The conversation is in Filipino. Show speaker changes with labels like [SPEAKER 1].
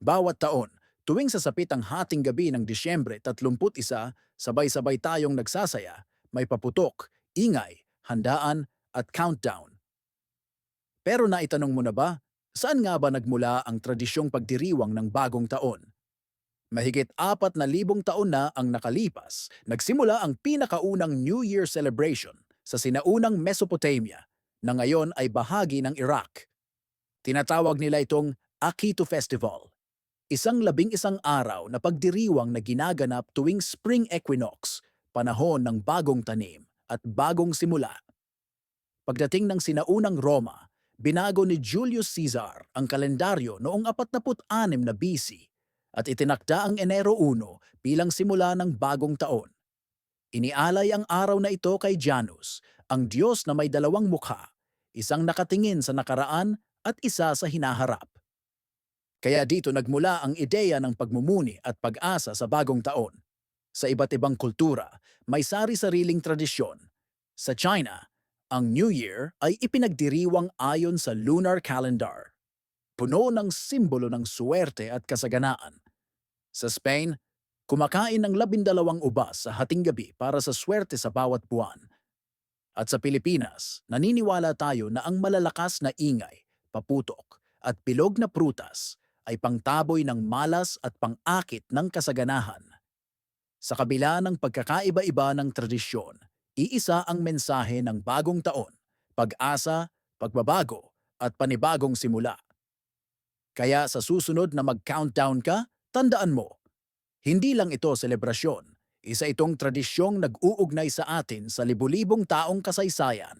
[SPEAKER 1] Bawat taon, tuwing sasapit ang hating gabi ng Disyembre 31, sabay-sabay tayong nagsasaya, may paputok, ingay, handaan, at countdown. Pero naitanong mo na ba, saan nga ba nagmula ang tradisyong pagdiriwang ng bagong taon? Mahigit 4,000 taon na ang nakalipas, nagsimula ang pinakaunang New Year celebration sa sinaunang Mesopotamia, na ngayon ay bahagi ng Iraq. Tinatawag nila itong Akitu Festival, isang 11 araw na pagdiriwang na ginaganap tuwing spring equinox, panahon ng bagong tanim at bagong simula. Pagdating ng sinaunang Roma, binago ni Julius Caesar ang kalendaryo noong 46 na BC at itinakda ang Enero 1 bilang simula ng bagong taon. Inialay ang araw na ito kay Janus, ang Diyos na may dalawang mukha, isang nakatingin sa nakaraan at isa sa hinaharap. Kaya dito nagmula ang ideya ng pagmumuni at pag-asa sa bagong taon. Sa iba't ibang kultura, may sari-sariling tradisyon. Sa China, ang New Year ay ipinagdiriwang ayon sa lunar calendar, puno ng simbolo ng suwerte at kasaganaan. Sa Spain, kumakain ng 12 ubas sa hating gabi para sa swerte sa bawat buwan. At sa Pilipinas, naniniwala tayo na ang malalakas na ingay, paputok, at bilog na prutas ay pangtaboy ng malas at pangakit ng kasaganahan. Sa kabila ng pagkakaiba-iba ng tradisyon, iisa ang mensahe ng bagong taon, pag-asa, pagbabago, at panibagong simula. Kaya sa susunod na mag-countdown ka, tandaan mo, hindi lang ito selebrasyon, isa itong tradisyong nag-uugnay sa atin sa libu-libong taong kasaysayan.